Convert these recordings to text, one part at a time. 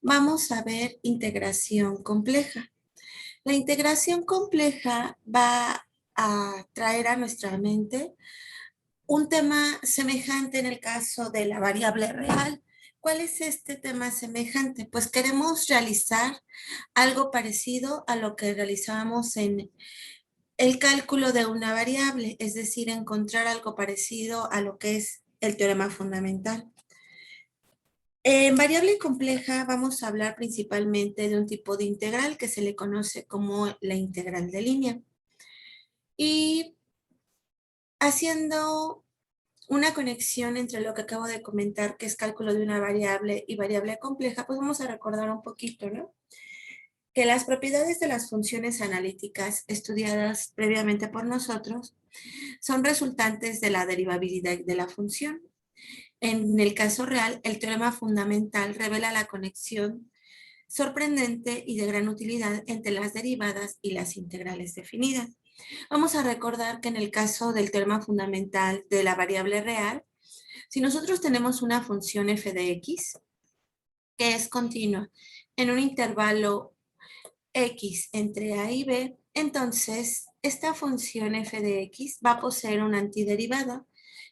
vamos a ver integración compleja. La integración compleja va a traer a nuestra mente un tema semejante en el caso de la variable real. ¿Cuál es este tema semejante? Pues queremos realizar algo parecido a lo que realizábamos en el cálculo de una variable, es decir, encontrar algo parecido a lo que es el teorema fundamental. En variable compleja vamos a hablar principalmente de un tipo de integral que se le conoce como la integral de línea. Y haciendo una conexión entre lo que acabo de comentar, que es cálculo de una variable y variable compleja, pues vamos a recordar un poquito, ¿no? Que las propiedades de las funciones analíticas estudiadas previamente por nosotros son resultantes de la derivabilidad de la función. En el caso real, el teorema fundamental revela la conexión sorprendente y de gran utilidad entre las derivadas y las integrales definidas. Vamos a recordar que en el caso del teorema fundamental de la variable real, si nosotros tenemos una función f de x que es continua en un intervalo x entre a y b, entonces esta función f de x va a poseer una antiderivada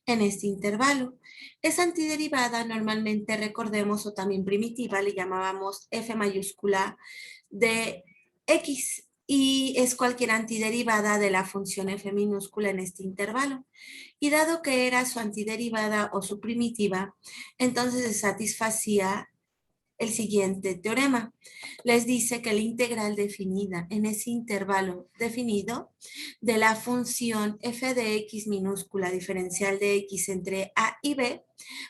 en este intervalo. Esa antiderivada normalmente, recordemos, o también primitiva, le llamábamos f mayúscula de x y es cualquier antiderivada de la función f minúscula en este intervalo. Y dado que era su antiderivada o su primitiva, entonces se satisfacía el siguiente teorema. Les dice que la integral definida en ese intervalo definido de la función f de x minúscula diferencial de x entre a y b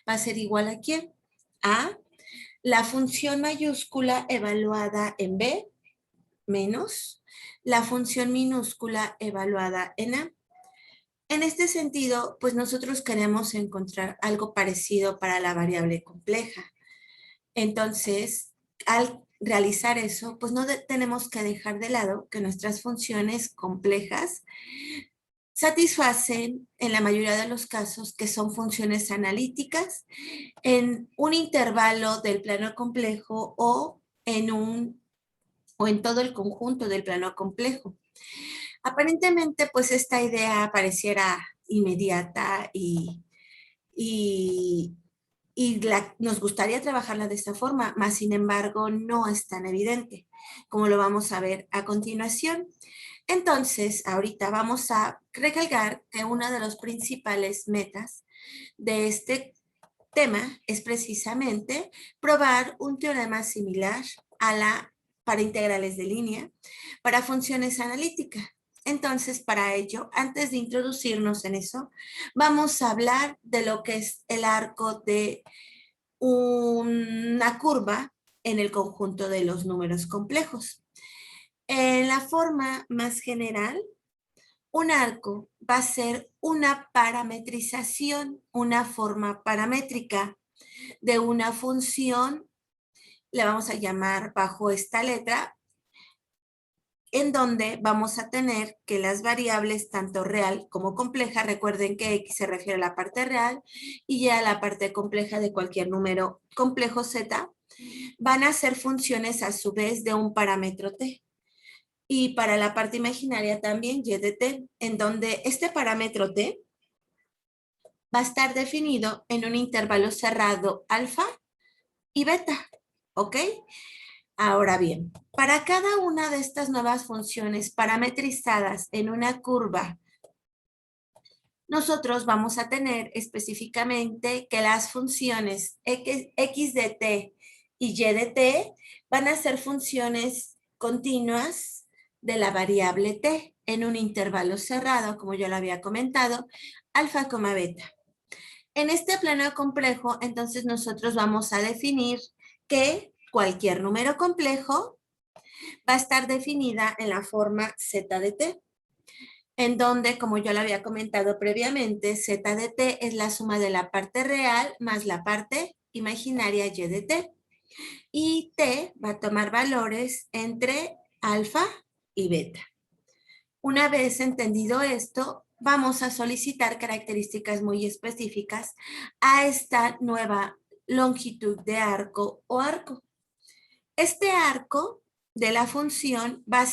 va a ser igual a ¿quién? A la función mayúscula evaluada en b menos la función minúscula evaluada en a. En este sentido, pues nosotros queremos encontrar algo parecido para la variable compleja. Entonces, al realizar eso, pues no tenemos que dejar de lado que nuestras funciones complejas satisfacen en la mayoría de los casos que son funciones analíticas en un intervalo del plano complejo o en todo el conjunto del plano complejo. Aparentemente, pues esta idea pareciera inmediata y nos gustaría trabajarla de esta forma, mas sin embargo no es tan evidente, como lo vamos a ver a continuación. Entonces, ahorita vamos a recalcar que una de las principales metas de este tema es precisamente probar un teorema similar para integrales de línea, para funciones analíticas. Entonces, para ello, antes de introducirnos en eso, vamos a hablar de lo que es el arco de una curva en el conjunto de los números complejos. En la forma más general, un arco va a ser una parametrización, una forma paramétrica de una función, le vamos a llamar bajo esta letra, en donde vamos a tener que las variables, tanto real como compleja, recuerden que x se refiere a la parte real y ya a la parte compleja de cualquier número complejo z, van a ser funciones a su vez de un parámetro t. Y para la parte imaginaria también y de t, en donde este parámetro t va a estar definido en un intervalo cerrado alfa y beta, ¿ok? Ahora bien, para cada una de estas nuevas funciones parametrizadas en una curva, nosotros vamos a tener específicamente que las funciones x de t y y de t van a ser funciones continuas de la variable t en un intervalo cerrado, como yo lo había comentado, alfa, beta. En este plano complejo, entonces nosotros vamos a definir que cualquier número complejo va a estar definida en la forma z de t, en donde, como yo lo había comentado previamente, z de t es la suma de la parte real más la parte imaginaria y de t. Y t va a tomar valores entre alfa y beta. Una vez entendido esto, vamos a solicitar características muy específicas a esta nueva longitud de arco o arco. Este arco de la función va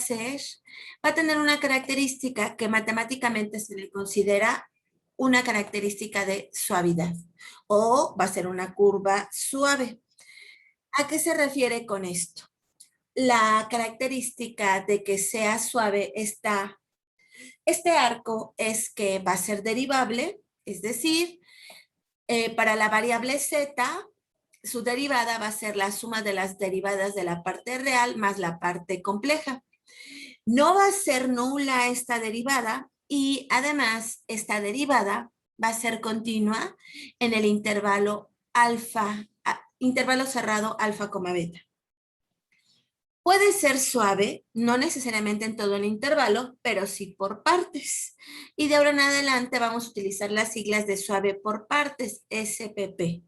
a tener una característica que matemáticamente se le considera una característica de suavidad o va a ser una curva suave. ¿A qué se refiere con esto? La característica de que sea suave este arco es que va a ser derivable, es decir, para la variable z, su derivada va a ser la suma de las derivadas de la parte real más la parte compleja. No va a ser nula esta derivada y además esta derivada va a ser continua en el intervalo alfa, intervalo cerrado alfa, beta. Puede ser suave, no necesariamente en todo el intervalo, pero sí por partes. Y de ahora en adelante vamos a utilizar las siglas de suave por partes, SPP.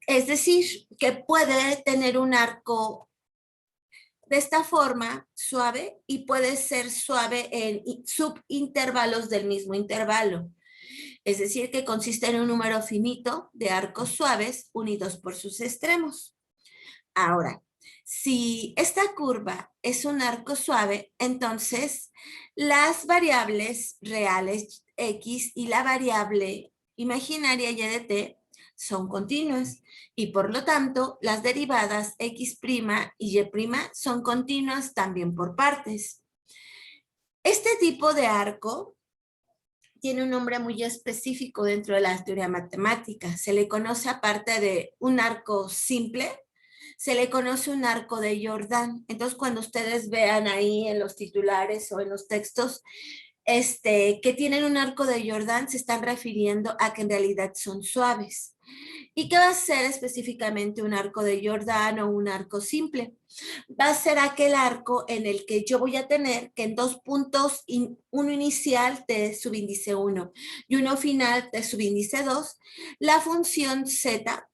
Es decir, que puede tener un arco de esta forma, suave, y puede ser suave en subintervalos del mismo intervalo. Es decir, que consiste en un número finito de arcos suaves unidos por sus extremos. Ahora, si esta curva es un arco suave, entonces las variables reales x y la variable imaginaria y de t son continuas y por lo tanto las derivadas x' y y' son continuas también por partes. Este tipo de arco tiene un nombre muy específico dentro de la teoría matemática. Se le conoce, aparte de un arco simple, se le conoce un arco de Jordan. Entonces, cuando ustedes vean ahí en los titulares o en los textos que tienen un arco de Jordan, se están refiriendo a que en realidad son suaves. ¿Y qué va a ser específicamente un arco de Jordan o un arco simple? Va a ser aquel arco en el que yo voy a tener que en dos puntos, uno inicial de subíndice 1 y uno final de subíndice 2, la función z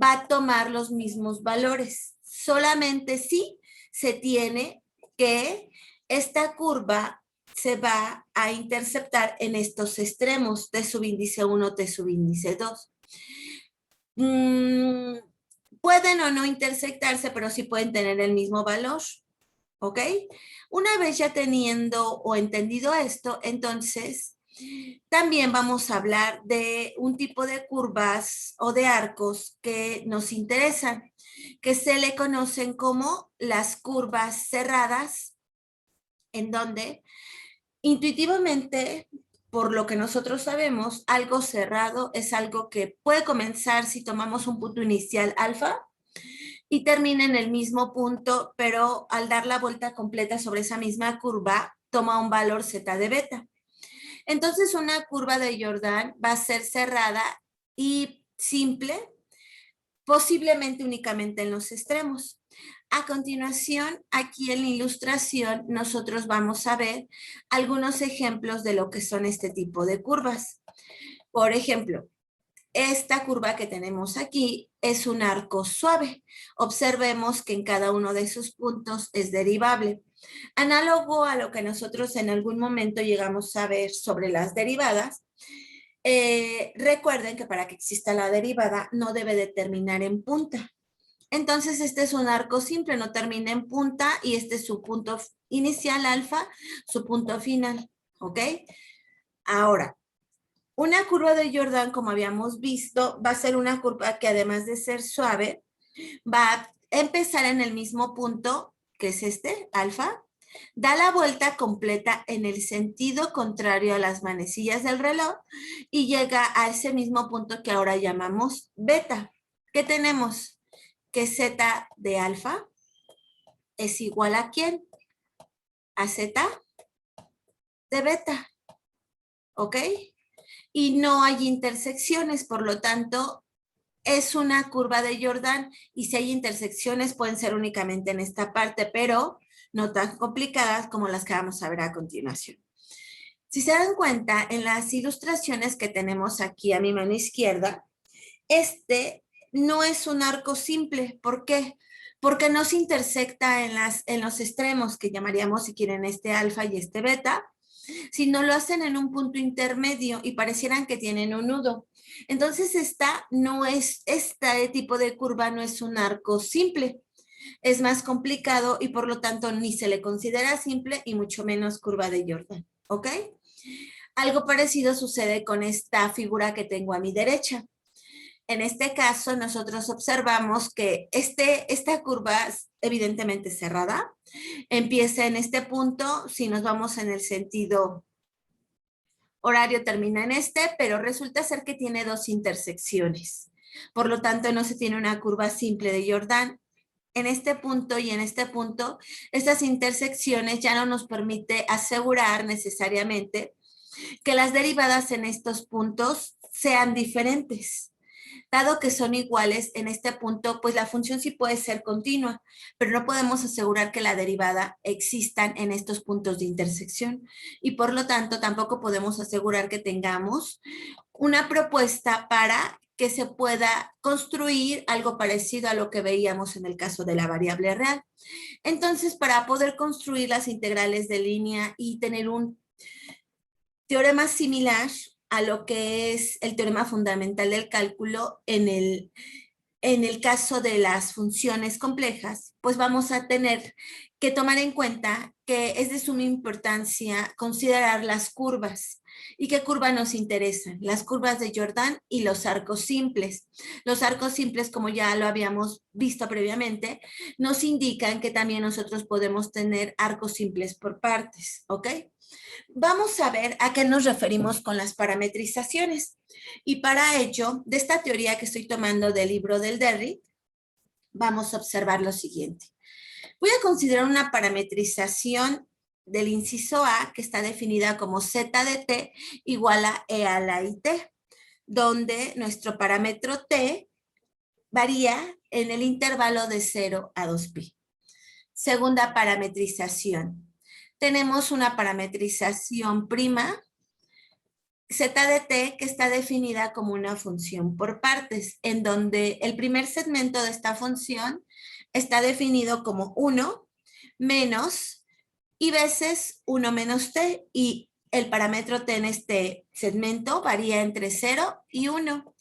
va a tomar los mismos valores. Solamente si se tiene que esta curva se va a interceptar en estos extremos de subíndice 1 de subíndice 2. Pueden o no intersectarse, pero sí pueden tener el mismo valor. ¿Ok? Una vez ya teniendo o entendido esto, entonces también vamos a hablar de un tipo de curvas o de arcos que nos interesan, que se le conocen como las curvas cerradas, en donde intuitivamente, por lo que nosotros sabemos, algo cerrado es algo que puede comenzar si tomamos un punto inicial alfa y termina en el mismo punto, pero al dar la vuelta completa sobre esa misma curva, toma un valor z de beta. Entonces, una curva de Jordan va a ser cerrada y simple, posiblemente únicamente en los extremos. A continuación, aquí en la ilustración, nosotros vamos a ver algunos ejemplos de lo que son este tipo de curvas. Por ejemplo, esta curva que tenemos aquí es un arco suave. Observemos que en cada uno de sus puntos es derivable. Análogo a lo que nosotros en algún momento llegamos a ver sobre las derivadas, recuerden que para que exista la derivada no debe de terminar en punta. Entonces este es un arco simple, no termina en punta y este es su punto inicial alfa, su punto final, ¿ok? Ahora, una curva de Jordan, como habíamos visto, va a ser una curva que además de ser suave, va a empezar en el mismo punto, que es este, alfa, da la vuelta completa en el sentido contrario a las manecillas del reloj y llega a ese mismo punto que ahora llamamos beta. ¿Qué tenemos? Que z de alfa es igual a ¿quién? A z de beta, ¿ok? Y no hay intersecciones, por lo tanto, es una curva de Jordan y si hay intersecciones pueden ser únicamente en esta parte, pero no tan complicadas como las que vamos a ver a continuación. Si se dan cuenta, en las ilustraciones que tenemos aquí a mi mano izquierda, este no es un arco simple. ¿Por qué? Porque no se intersecta en los extremos, que llamaríamos, si quieren, este alfa y este beta, sino lo hacen en un punto intermedio y parecieran que tienen un nudo. Entonces este tipo de curva no es un arco simple. Es más complicado y por lo tanto ni se le considera simple y mucho menos curva de Jordan, ¿ok? Algo parecido sucede con esta figura que tengo a mi derecha. En este caso, nosotros observamos que esta curva es evidentemente cerrada. Empieza en este punto, si nos vamos en el sentido horario termina en este, pero resulta ser que tiene dos intersecciones. Por lo tanto, no se tiene una curva simple de Jordan. En este punto y en este punto, estas intersecciones ya no nos permite asegurar necesariamente que las derivadas en estos puntos sean diferentes. Dado que son iguales en este punto, pues la función sí puede ser continua, pero no podemos asegurar que la derivada existan en estos puntos de intersección y por lo tanto tampoco podemos asegurar que tengamos una propuesta para que se pueda construir algo parecido a lo que veíamos en el caso de la variable real. Entonces, para poder construir las integrales de línea y tener un teorema similar a lo que es el teorema fundamental del cálculo en el caso de las funciones complejas, pues vamos a tener que tomar en cuenta que es de suma importancia considerar las curvas. ¿Y qué curvas nos interesan? Las curvas de Jordan y los arcos simples. Los arcos simples, como ya lo habíamos visto previamente, nos indican que también nosotros podemos tener arcos simples por partes, ¿ok? Vamos a ver a qué nos referimos con las parametrizaciones. Y para ello, de esta teoría que estoy tomando del libro del Derry, vamos a observar lo siguiente. Voy a considerar una parametrización del inciso A que está definida como z de t igual a e a la i t, donde nuestro parámetro t varía en el intervalo de 0 a 2pi. Segunda parametrización. Tenemos una parametrización prima, z de t, que está definida como una función por partes, en donde el primer segmento de esta función está definido como 1 menos y veces 1 menos t, y el parámetro t en este segmento varía entre 0 y 1,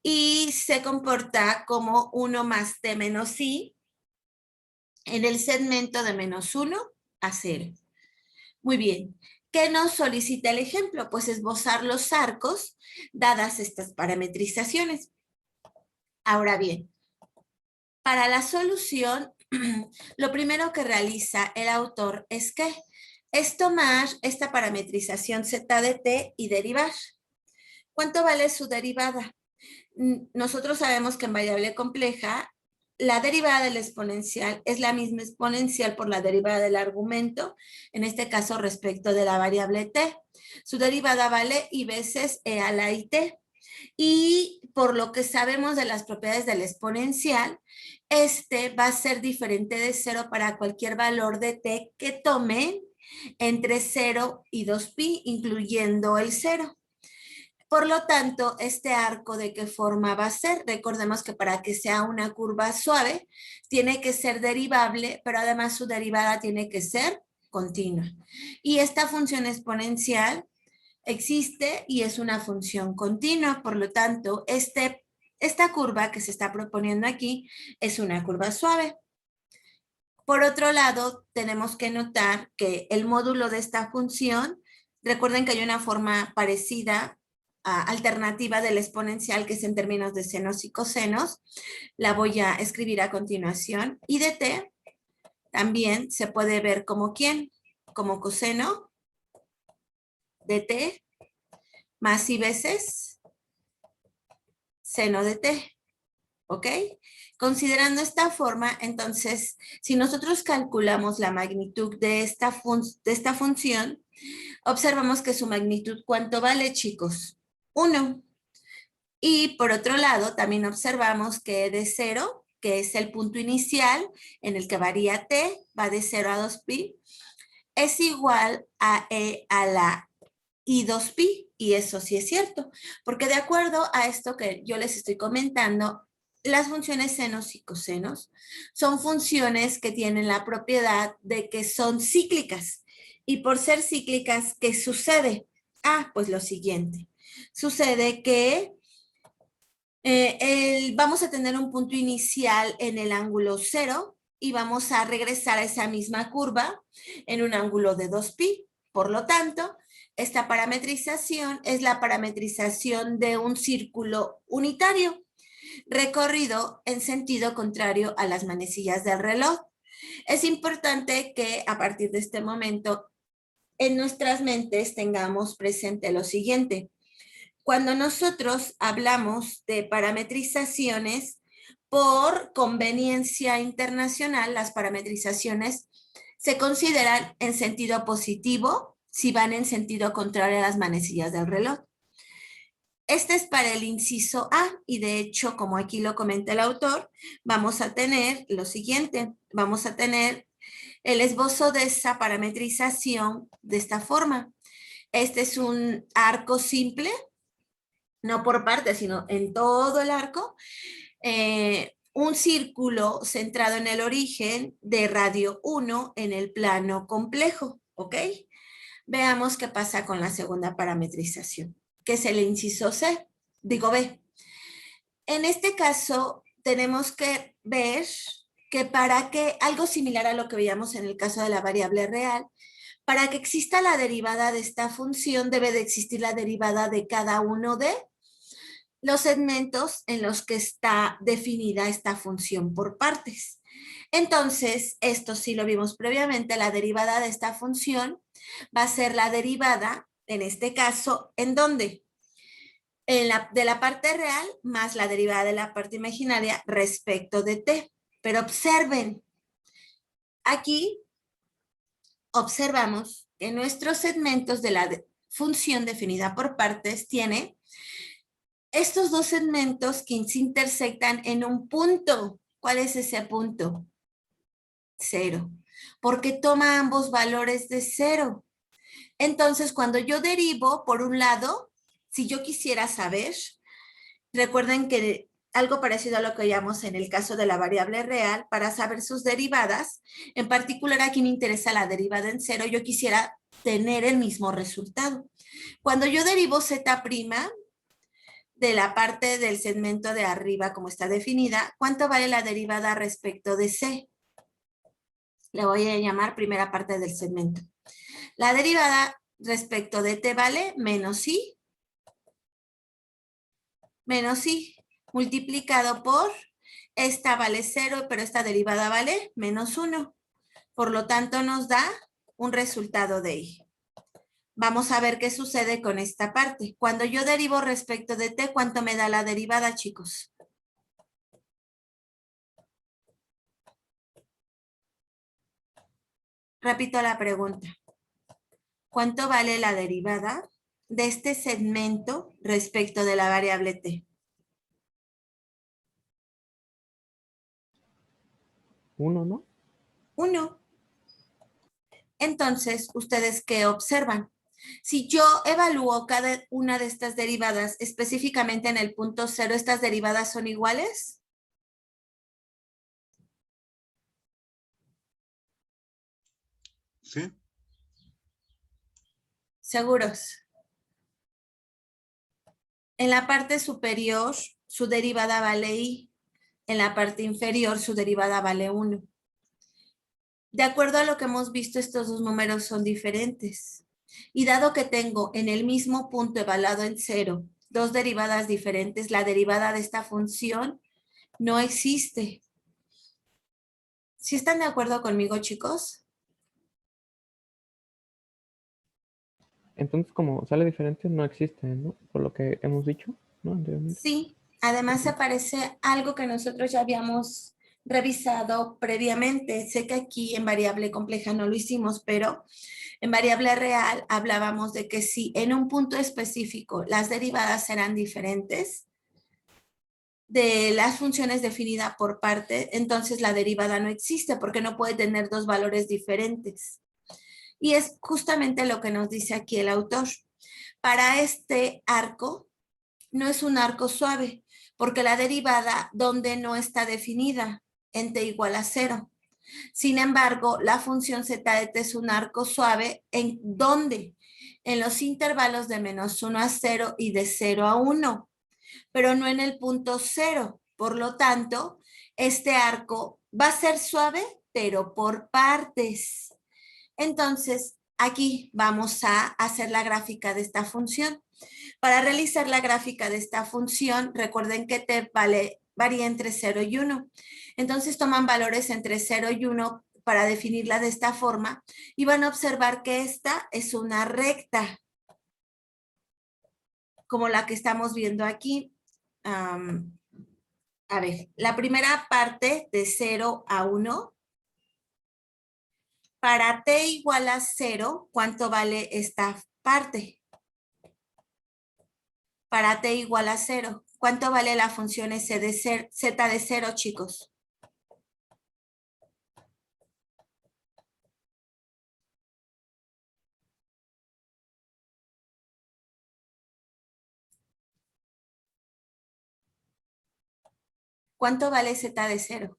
y se comporta como 1 más t menos i en el segmento de menos 1 a 0. Muy bien. ¿Qué nos solicita el ejemplo? Pues esbozar los arcos dadas estas parametrizaciones. Ahora bien, para la solución, lo primero que realiza el autor es que es tomar esta parametrización z de t y derivar. ¿Cuánto vale su derivada? Nosotros sabemos que en variable compleja la derivada del exponencial es la misma exponencial por la derivada del argumento, en este caso respecto de la variable t. Su derivada vale i veces e a la i t. Y por lo que sabemos de las propiedades del exponencial, este va a ser diferente de 0 para cualquier valor de t que tome entre 0 y 2pi, incluyendo el 0. Por lo tanto, este arco, ¿de qué forma va a ser? Recordemos que para que sea una curva suave, tiene que ser derivable, pero además su derivada tiene que ser continua. Y esta función exponencial existe y es una función continua, por lo tanto, esta curva que se está proponiendo aquí es una curva suave. Por otro lado, tenemos que notar que el módulo de esta función, recuerden que hay una forma parecida, alternativa del exponencial, que es en términos de senos y cosenos, la voy a escribir a continuación, y de t también se puede ver como ¿quién? Como coseno de t más i veces seno de t, ¿ok? Considerando esta forma, entonces, si nosotros calculamos la magnitud de esta función, observamos que su magnitud, ¿cuánto vale, chicos? 1. Y por otro lado, también observamos que de 0, que es el punto inicial en el que varía t, va de 0 a 2pi, es igual a e a la i 2pi, y eso sí es cierto, porque de acuerdo a esto que yo les estoy comentando, las funciones senos y cosenos son funciones que tienen la propiedad de que son cíclicas, y por ser cíclicas, ¿qué sucede? Pues lo siguiente, sucede que vamos a tener un punto inicial en el ángulo 0, y vamos a regresar a esa misma curva en un ángulo de 2pi. Por lo tanto, esta parametrización es la parametrización de un círculo unitario recorrido en sentido contrario a las manecillas del reloj. Es importante que a partir de este momento en nuestras mentes tengamos presente lo siguiente. Cuando nosotros hablamos de parametrizaciones, por conveniencia internacional, las parametrizaciones se consideran en sentido positivo si van en sentido contrario a las manecillas del reloj. Este es para el inciso A y de hecho, como aquí lo comenta el autor, vamos a tener lo siguiente. Vamos a tener el esbozo de esa parametrización de esta forma. Este es un arco simple, no por partes, sino en todo el arco. Un círculo centrado en el origen de radio 1 en el plano complejo, ¿ok? Veamos qué pasa con la segunda parametrización, que es el inciso B. En este caso, tenemos que ver que para que, algo similar a lo que veíamos en el caso de la variable real, para que exista la derivada de esta función, debe de existir la derivada de cada uno de los segmentos en los que está definida esta función por partes. Entonces, esto sí lo vimos previamente, la derivada de esta función va a ser la derivada, en este caso, ¿en dónde? De la parte real más la derivada de la parte imaginaria respecto de t. Pero observen, aquí observamos que nuestros segmentos de la función definida por partes tiene estos dos segmentos que se intersectan en un punto. ¿Cuál es ese punto? 0. Porque toma ambos valores de 0. Entonces, cuando yo derivo, por un lado, si yo quisiera saber, recuerden que algo parecido a lo que veíamos en el caso de la variable real, para saber sus derivadas, en particular aquí me interesa la derivada en 0, yo quisiera tener el mismo resultado. Cuando yo derivo z' de la parte del segmento de arriba como está definida, ¿cuánto vale la derivada respecto de c? Le voy a llamar primera parte del segmento. La derivada respecto de t vale menos i multiplicado por, esta vale 0, pero esta derivada vale menos 1. Por lo tanto, nos da un resultado de i. Vamos a ver qué sucede con esta parte. Cuando yo derivo respecto de t, ¿cuánto me da la derivada, chicos? Repito la pregunta. ¿Cuánto vale la derivada de este segmento respecto de la variable t? 1, ¿no? 1. Entonces, ¿ustedes qué observan? Si yo evalúo cada una de estas derivadas específicamente en el punto 0, ¿estas derivadas son iguales? Sí. ¿Seguros? En la parte superior, su derivada vale i. En la parte inferior, su derivada vale 1. De acuerdo a lo que hemos visto, estos dos números son diferentes. Y dado que tengo en el mismo punto evaluado en 0 dos derivadas diferentes, la derivada de esta función no existe. ¿Sí están de acuerdo conmigo, chicos? Entonces, como sale diferente, no existe, ¿no? Por lo que hemos dicho, ¿no? Anteriormente. Sí, además se parece algo que nosotros ya habíamos revisado previamente. Sé que aquí en variable compleja no lo hicimos, pero en variable real hablábamos de que si en un punto específico las derivadas eran diferentes de las funciones definidas por parte, entonces la derivada no existe porque no puede tener dos valores diferentes. Y es justamente lo que nos dice aquí el autor. Para este arco, no es un arco suave, porque la derivada donde no está definida, en t igual a 0. Sin embargo, la función z de t es un arco suave, ¿en dónde? En los intervalos de menos 1 a 0 y de 0 a 1, pero no en el punto 0. Por lo tanto, este arco Va a ser suave, pero por partes. Entonces, aquí vamos a hacer la gráfica de esta función. Para realizar la gráfica de esta función, recuerden que t varía entre 0 y 1. Entonces toman valores entre 0 y 1 para definirla de esta forma y van a observar que esta es una recta, como la que estamos viendo aquí. A ver, la primera parte de 0 a 1. Para t igual a 0, ¿cuánto vale esta parte? Para t igual a 0. ¿Cuánto vale la función z de 0, chicos? ¿Cuánto vale z de 0?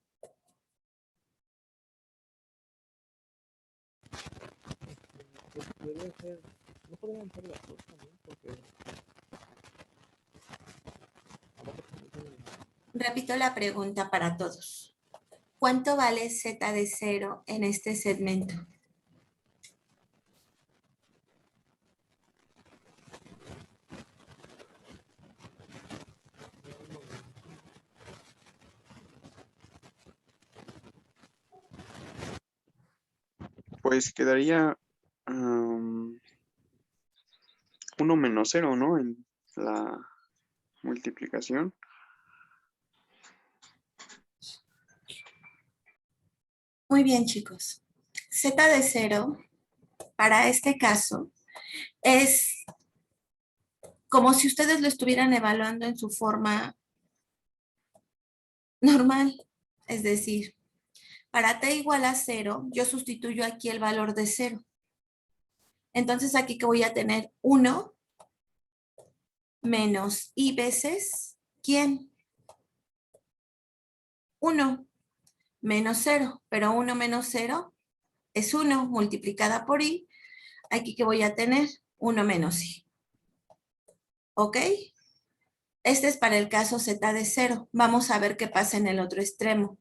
Podría ser, no podrían ser las dos también, porque Repito la pregunta para todos. ¿Cuánto vale z de 0 en este segmento? Pues quedaría 1 menos 0, ¿no? En la multiplicación. Muy bien, chicos. Z de 0, para este caso, es como si ustedes lo estuvieran evaluando en su forma normal. Es decir, para t igual a 0, yo sustituyo aquí el valor de 0. Entonces aquí que voy a tener 1 menos i veces, ¿quién? 1 menos 0, pero 1 menos 0 es 1 multiplicada por i. Aquí que voy a tener 1 menos i. ¿Ok? Este es para el caso z de 0. Vamos a ver qué pasa en el otro extremo.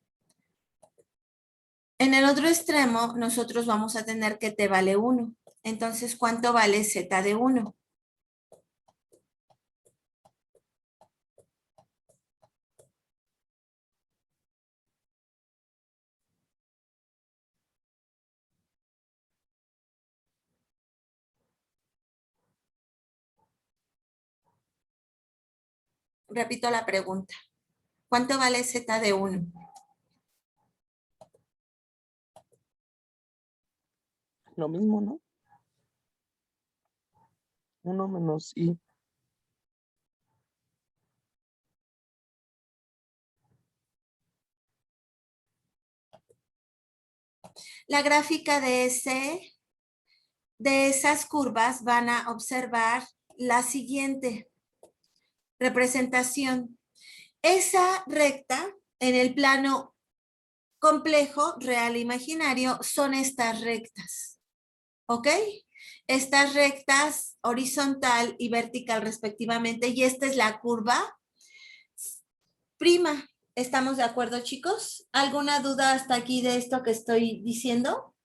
En el otro extremo, nosotros vamos a tener que t vale 1. Entonces, ¿cuánto vale z de 1? Repito la pregunta. ¿Cuánto vale z de 1? Lo mismo, ¿no? 1 menos i. La gráfica de esas curvas van a observar la siguiente representación. Esa recta en el plano complejo, real e imaginario, son estas rectas. ¿Ok? Estas rectas horizontal y vertical respectivamente, y esta es la curva prima. ¿Estamos de acuerdo, chicos? ¿Alguna duda hasta aquí de esto que estoy diciendo?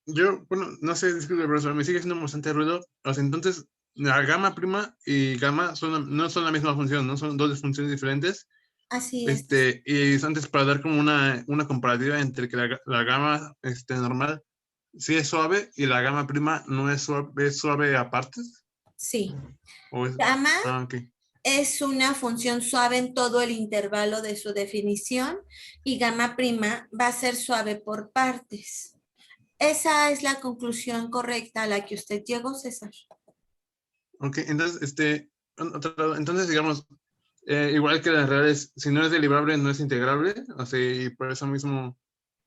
Yo, bueno, no sé, disculpe, profesor, me sigue haciendo bastante ruido. O sea, entonces, la gamma prima y gamma no son la misma función, ¿no? Son dos funciones diferentes. Así es. Y antes para dar como una comparativa entre que la gama normal sí es suave y la gama prima no es suave aparte. Sí. ¿O es? Gamma Ok. es una función suave en todo el intervalo de su definición y gamma prima va a ser suave por partes. Esa es la conclusión correcta a la que usted llegó, César. Ok, entonces, entonces digamos, igual que las reales, si no es delibrable, no es integrable. O sea, y por eso mismo,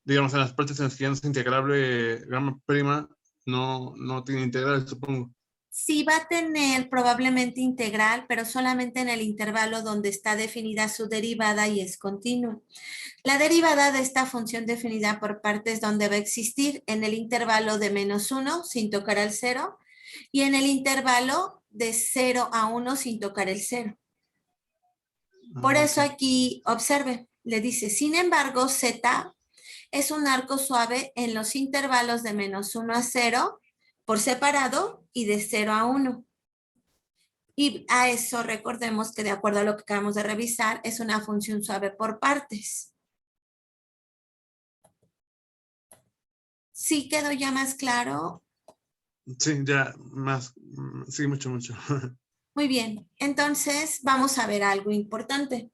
digamos, en las partes en las que ya no es integrable, gamma prima no tiene integral, supongo. Sí va a tener probablemente integral, pero solamente en el intervalo donde está definida su derivada y es continuo. La derivada de esta función definida por partes donde va a existir en el intervalo de -1 sin tocar al 0 y en el intervalo de 0 a 1 sin tocar el 0. Por eso aquí, observe, Le dice, sin embargo, Z es un arco suave en los intervalos de -1 a 0 por separado y de 0 a 1. Y a eso recordemos que de acuerdo a lo que acabamos de revisar, es una función suave por partes. ¿Sí quedó ya más claro? Sí, ya más, sí, mucho, mucho. Muy bien, entonces vamos a ver algo importante.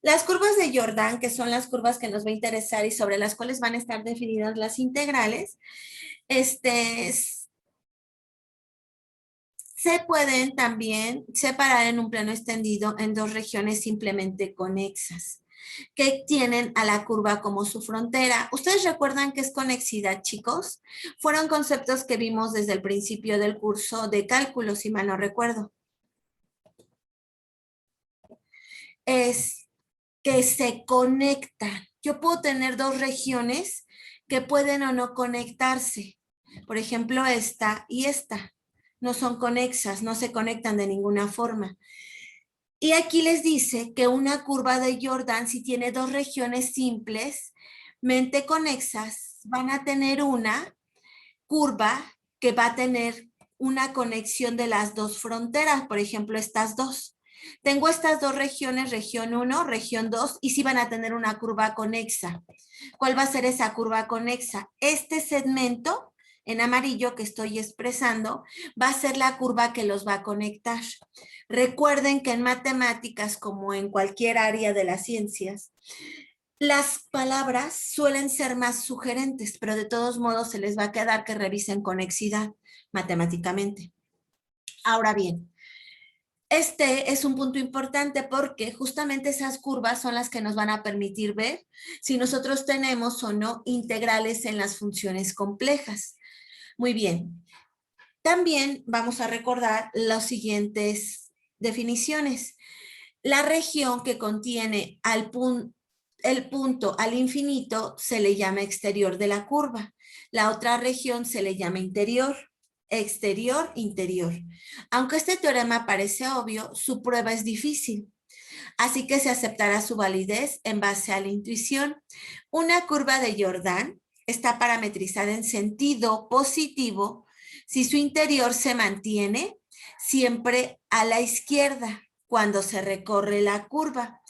Las curvas de Jordan, que son las curvas que nos va a interesar y sobre las cuales van a estar definidas las integrales, se pueden también separar en un plano extendido en dos regiones simplemente conexas, que tienen a la curva como su frontera. ¿Ustedes recuerdan qué es conexidad, chicos? Fueron conceptos que vimos desde el principio del curso de cálculo, si mal no recuerdo. Es que se conectan. Yo puedo tener dos regiones que pueden o no conectarse. Por ejemplo, esta y esta. No son conexas, no se conectan de ninguna forma. Y aquí les dice que una curva de Jordan, si tiene dos regiones simplemente conexas, van a tener una curva que va a tener una conexión de las dos fronteras, por ejemplo, estas dos. Tengo estas dos regiones, región 1, región 2, y sí van a tener una curva conexa. ¿Cuál va a ser esa curva conexa? Este segmento en amarillo que estoy expresando va a ser la curva que los va a conectar. Recuerden que en matemáticas, como en cualquier área de las ciencias, las palabras suelen ser más sugerentes, pero de todos modos se les va a quedar que revisen conexidad matemáticamente. Ahora bien, este es un punto importante porque justamente esas curvas son las que nos van a permitir ver si nosotros tenemos o no integrales en las funciones complejas. Muy bien. También vamos a recordar las siguientes definiciones. La región que contiene el punto al infinito se le llama exterior de la curva. La otra región se le llama interior. Exterior, interior. Aunque este teorema parece obvio, su prueba es difícil. Así que se aceptará su validez en base a la intuición. Una curva de Jordan está parametrizada en sentido positivo si su interior se mantiene siempre a la izquierda cuando se recorre la curva.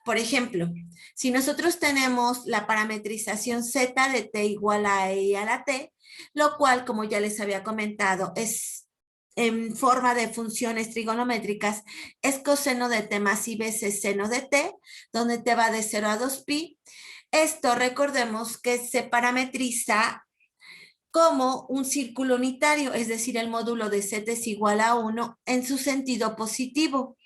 Por ejemplo, si nosotros tenemos la parametrización z de t igual a e a la t, lo cual, como ya les había comentado, es en forma de funciones trigonométricas, es coseno de t más i veces seno de t, donde t va de 0 a 2pi. Esto recordemos que se parametriza como un círculo unitario, es decir, el módulo de z es igual a 1 en su sentido positivo,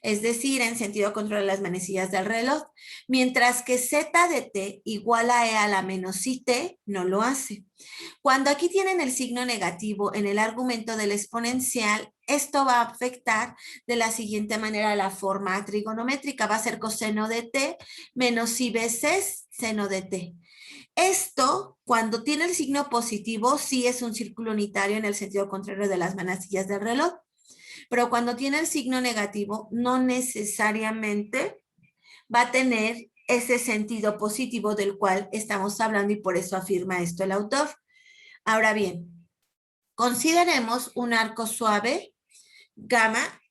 es decir, en sentido contrario a las manecillas del reloj, mientras que z de t igual a e a la menos it no lo hace. Cuando aquí tienen el signo negativo en el argumento del exponencial, esto va a afectar de la siguiente manera la forma trigonométrica, va a ser coseno de t menos i veces seno de t. Esto, cuando tiene el signo positivo, sí es un círculo unitario en el sentido contrario de las manecillas del reloj, pero cuando tiene el signo negativo, no necesariamente va a tener ese sentido positivo del cual estamos hablando y por eso afirma esto el autor. Ahora bien, consideremos un arco suave, gamma,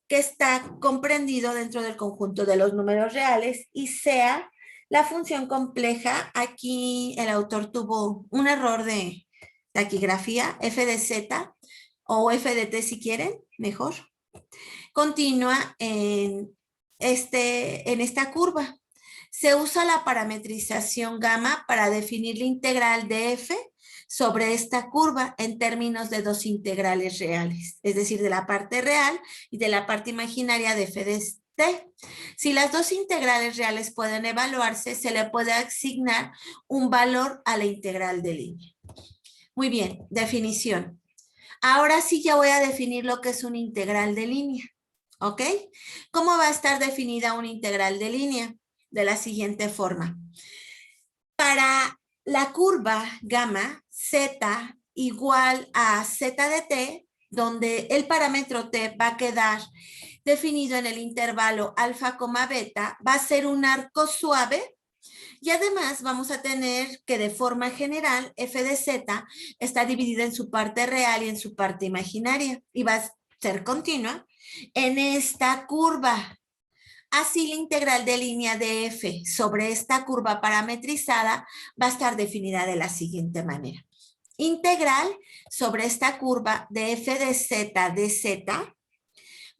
que está comprendido dentro del conjunto de los números reales y sea la función compleja. Aquí el autor tuvo un error de taquigrafía, f de z o f de t si quieren, mejor. Continúa en esta curva. Se usa la parametrización gamma para definir la integral de f sobre esta curva en términos de dos integrales reales, es decir, de la parte real y de la parte imaginaria de f de t. Si las dos integrales reales pueden evaluarse, se le puede asignar un valor a la integral de línea. Muy bien, definición. Ahora sí ya voy a definir lo que es una integral de línea, ¿ok? ¿Cómo va a estar definida una integral de línea? De la siguiente forma. Para la curva gamma, z igual a z de t, donde el parámetro t va a quedar definido en el intervalo alfa, beta, va a ser un arco suave. Y además vamos a tener que de forma general f de z está dividida en su parte real y en su parte imaginaria y va a ser continua en esta curva. Así la integral de línea de f sobre esta curva parametrizada va a estar definida de la siguiente manera. Integral sobre esta curva de f de z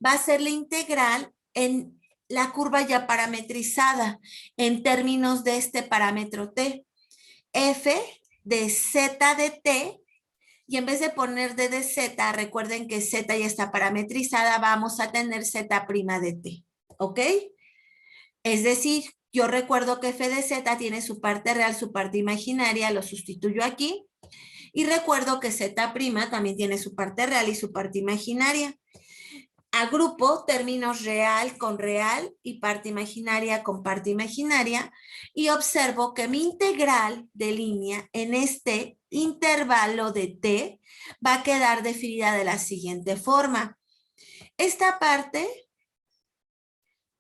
va a ser la integral en la curva ya parametrizada en términos de este parámetro t. F de z de t, y en vez de poner d de z, recuerden que z ya está parametrizada, vamos a tener z' de t, ¿ok? Es decir, yo recuerdo que f de z tiene su parte real, su parte imaginaria, lo sustituyo aquí, y recuerdo que z' también tiene su parte real y su parte imaginaria. Agrupo términos real con real y parte imaginaria con parte imaginaria y observo que mi integral de línea en este intervalo de t va a quedar definida de la siguiente forma. Esta parte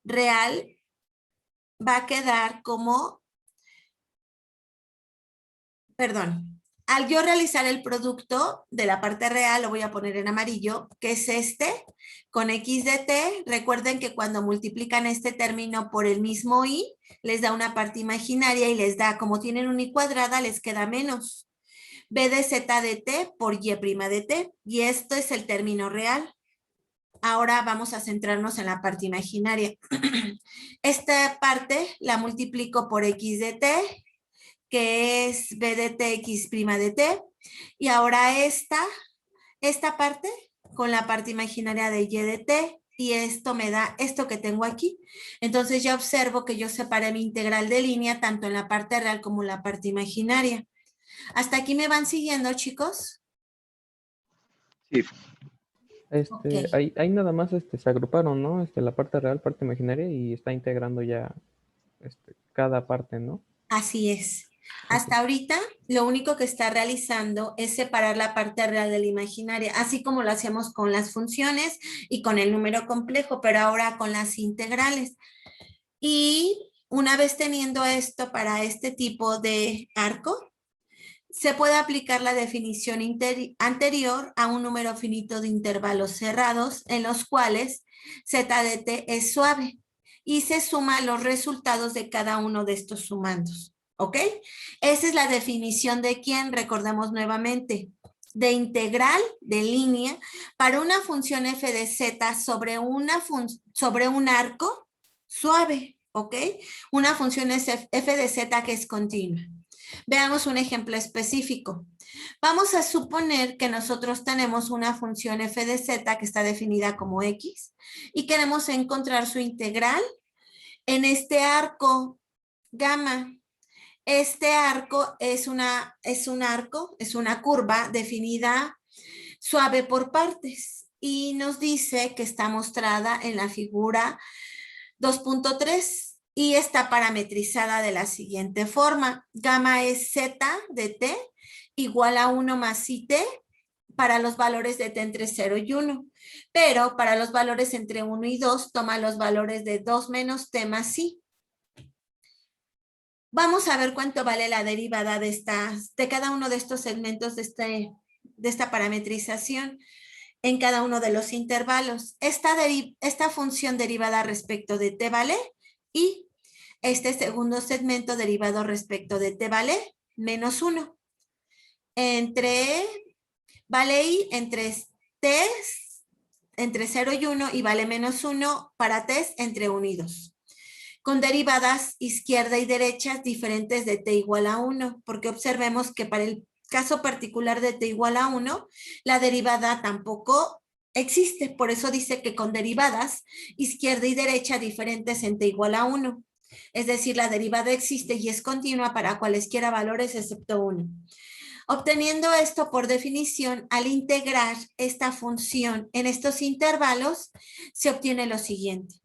real va a quedar como, al yo realizar el producto de la parte real, lo voy a poner en amarillo, que es este, con x de t. Recuerden que cuando multiplican este término por el mismo y, les da una parte imaginaria y les da, como tienen un y cuadrada, les queda menos. b de z de t por y' de t. Y esto es el término real. Ahora vamos a centrarnos en la parte imaginaria. Esta parte la multiplico por x de t, que es b de t, x' de t, y ahora esta parte con la parte imaginaria de y de t, y esto me da esto que tengo aquí. Entonces ya observo que yo separé mi integral de línea tanto en la parte real como en la parte imaginaria. ¿Hasta aquí me van siguiendo, chicos? Sí. Ok. Ahí nada más se agruparon, ¿no? La parte real, parte imaginaria, y está integrando ya cada parte, ¿no? Así es. Hasta ahorita, lo único que está realizando es separar la parte real de la imaginaria, así como lo hacíamos con las funciones y con el número complejo, pero ahora con las integrales. Y una vez teniendo esto para este tipo de arco, se puede aplicar la definición anterior a un número finito de intervalos cerrados en los cuales z de t es suave y se suman los resultados de cada uno de estos sumandos. ¿Ok? Esa es la definición de quién, recordemos nuevamente, de integral de línea para una función f de z sobre un arco suave. ¿Ok? Una función f de z que es continua. Veamos un ejemplo específico. Vamos a suponer que nosotros tenemos una función f de z que está definida como x y queremos encontrar su integral en este arco gamma. Este arco es una curva definida suave por partes y nos dice que está mostrada en la figura 2.3. Y está parametrizada de la siguiente forma. Gamma es z de t igual a 1 más it para los valores de t entre 0 y 1. Pero para los valores entre 1 y 2 toma los valores de 2 menos t más i. Vamos a ver cuánto vale la derivada de cada uno de estos segmentos de esta parametrización en cada uno de los intervalos. Esta función derivada respecto de t vale y este segundo segmento derivado respecto de t vale menos 1. Vale i entre t entre 0 y 1 y vale menos 1 para t entre 1 y 2. Con derivadas izquierda y derecha diferentes de t igual a 1, porque observemos que para el caso particular de t igual a 1, la derivada tampoco existe. Por eso dice que con derivadas izquierda y derecha diferentes en t igual a 1. Es decir, la derivada existe y es continua para cualesquiera valores excepto 1. Obteniendo esto por definición, al integrar esta función en estos intervalos, se obtiene lo siguiente.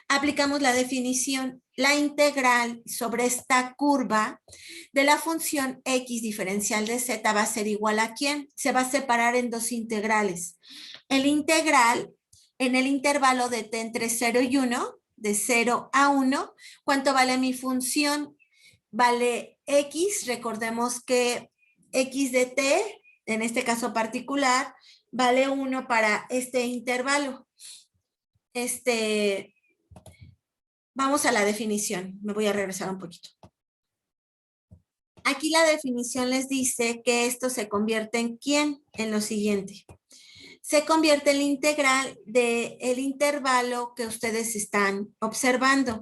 Aplicamos la definición, la integral sobre esta curva de la función x diferencial de z va a ser igual a ¿quién? Se va a separar en dos integrales. El integral en el intervalo de t entre 0 y 1, de 0 a 1, ¿cuánto vale mi función? Vale x, recordemos que x de t, en este caso particular, vale 1 para este intervalo. Vamos a la definición. Me voy a regresar un poquito. Aquí la definición les dice que esto se convierte en ¿quién? En lo siguiente. Se convierte en la integral del intervalo que ustedes están observando.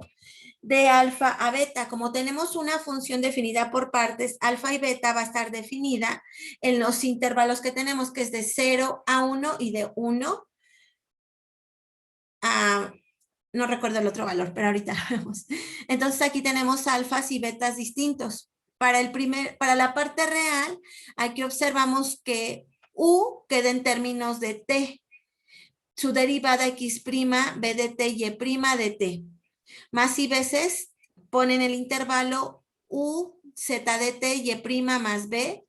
De alfa a beta. Como tenemos una función definida por partes, alfa y beta va a estar definida en los intervalos que tenemos, que es de 0 a 1 y de 1 a... No recuerdo el otro valor, pero ahorita lo vemos. Entonces aquí tenemos alfas y betas distintos. Para la parte real, aquí observamos que U queda en términos de T. Su derivada X', B de T, Y' de T. Más y veces ponen el intervalo U, Z de T, Y' más B,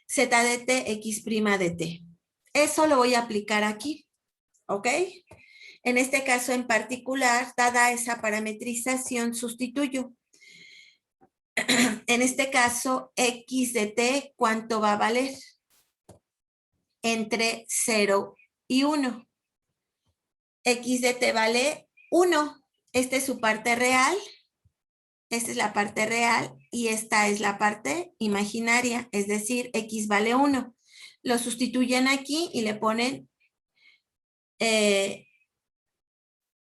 Z de T, X' de T. Eso lo voy a aplicar aquí, ¿ok? En este caso en particular, dada esa parametrización, sustituyo. En este caso, X de T, ¿cuánto va a valer? Entre 0 y 1. X de T vale 1. Esta es su parte real. Esta es la parte real y esta es la parte imaginaria, es decir, X vale 1. Lo sustituyen aquí y le ponen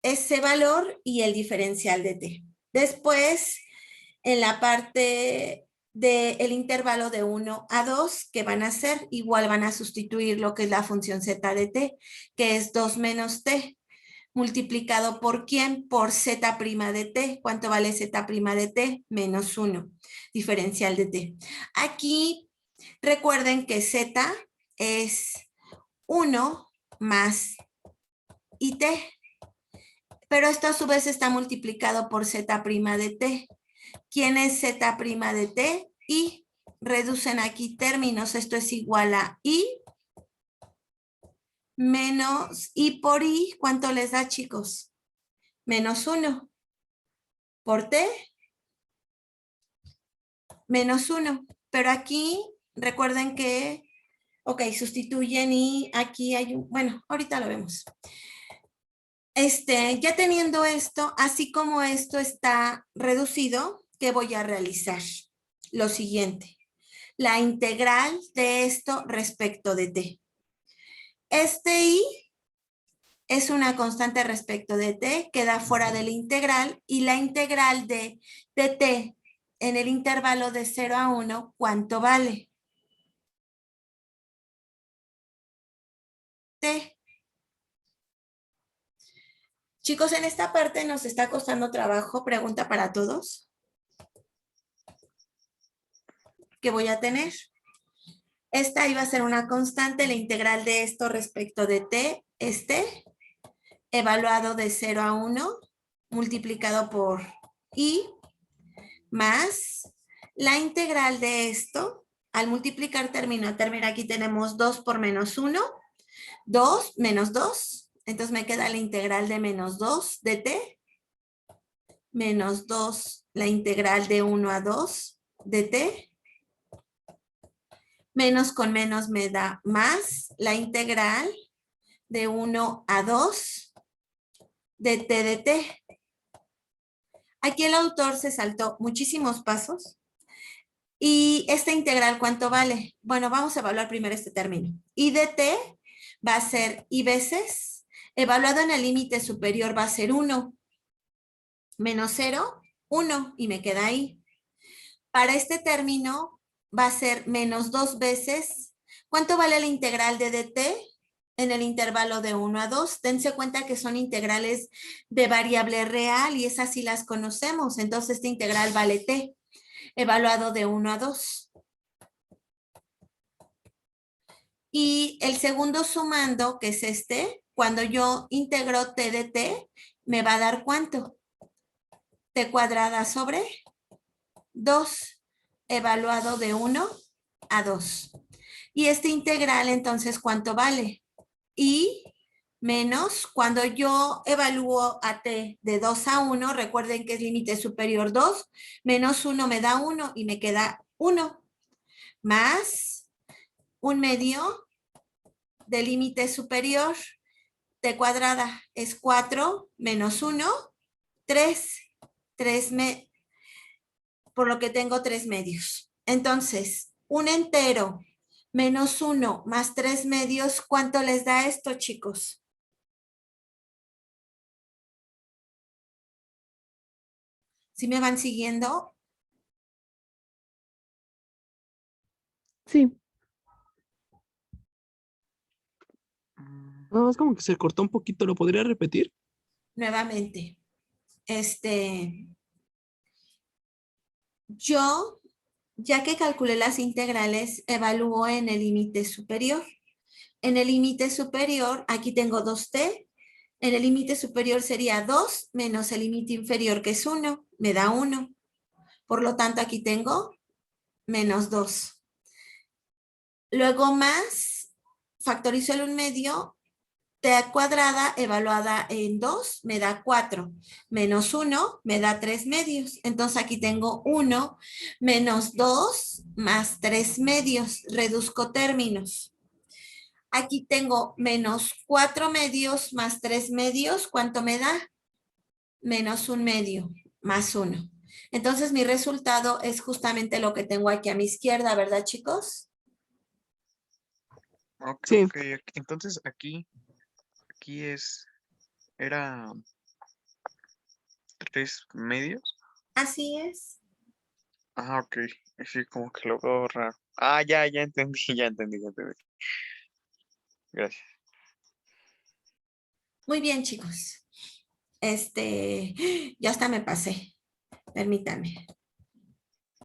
ese valor y el diferencial de T. Después, en la parte del intervalo de 1 a 2, ¿qué van a hacer? Igual van a sustituir lo que es la función z de t, que es 2 menos t, multiplicado por ¿quién? Por z' de t. ¿Cuánto vale z' de t? Menos 1, diferencial de t. Aquí, recuerden que z es 1 más it, pero esto a su vez está multiplicado por z' de t. ¿Quién es z' de t? Y reducen aquí términos. Esto es igual a i menos i por i. ¿Cuánto les da, chicos? Menos 1. Por t, menos 1. Pero aquí, recuerden que, ok, sustituyen y aquí hay un, bueno, ahorita lo vemos. Ya teniendo esto, así como esto está reducido, ¿qué voy a realizar? Lo siguiente, la integral de esto respecto de t. Este i es una constante respecto de t, queda fuera de la integral, y la integral de t en el intervalo de 0 a 1, ¿cuánto vale? T. Chicos, en esta parte nos está costando trabajo. Pregunta para todos. ¿Qué voy a tener? Esta iba a ser una constante, la integral de esto respecto de t, evaluado de 0 a 1, multiplicado por i, más la integral de esto, al multiplicar término a término, aquí tenemos 2 por menos 1, 2 menos 2, entonces me queda la integral de menos 2 de t, menos 2 la integral de 1 a 2 de t, menos con menos me da más la integral de 1 a 2 de t de t. Aquí el autor se saltó muchísimos pasos. ¿Y esta integral cuánto vale? Bueno, vamos a evaluar primero este término. I de t va a ser i veces, evaluado en el límite superior va a ser 1, menos 0, 1, y me queda ahí. Para este término va a ser menos 2 veces. ¿Cuánto vale la integral de dt? En el intervalo de 1 a 2, dense cuenta que son integrales de variable real y esas sí las conocemos. Entonces, esta integral vale t, evaluado de 1 a 2. Y el segundo sumando, que es cuando yo integro t de t, me va a dar ¿cuánto? T cuadrada sobre 2, evaluado de 1 a 2. Y este integral, entonces, ¿cuánto vale? I menos, cuando yo evalúo a t de 2 a 1, recuerden que es límite superior 2, menos 1 me da 1 y me queda 1, más 1/2 del límite superior, t cuadrada es 4, menos 1, 3, por lo que tengo 3 medios. Entonces, un entero menos 1 más 3 medios, ¿cuánto les da esto, chicos? ¿Sí me van siguiendo? Sí. Mm, No, es como que se cortó un poquito. ¿Lo podría repetir? Nuevamente, yo, ya que calculé las integrales, evalúo en el límite superior. En el límite superior, aquí tengo 2t. En el límite superior sería 2 menos el límite inferior, que es 1, me da 1. Por lo tanto, aquí tengo menos 2. Luego más, factorizo el 1/2, t cuadrada evaluada en 2 me da 4, menos 1 me da 3 medios. Entonces aquí tengo 1 menos 2 más 3 medios, reduzco términos. Aquí tengo menos 4 medios más 3 medios, ¿cuánto me da? Menos 1/2 más 1. Entonces mi resultado es justamente lo que tengo aquí a mi izquierda, ¿verdad, chicos? ok, Sí. ok. Entonces aquí era 3 medios. Así es. Ah, ok. Sí, como que lo veo raro. Ah, ya entendí, ya entendí, ya entendí. Gracias. Muy bien, chicos. Ya hasta me pasé. Permítanme.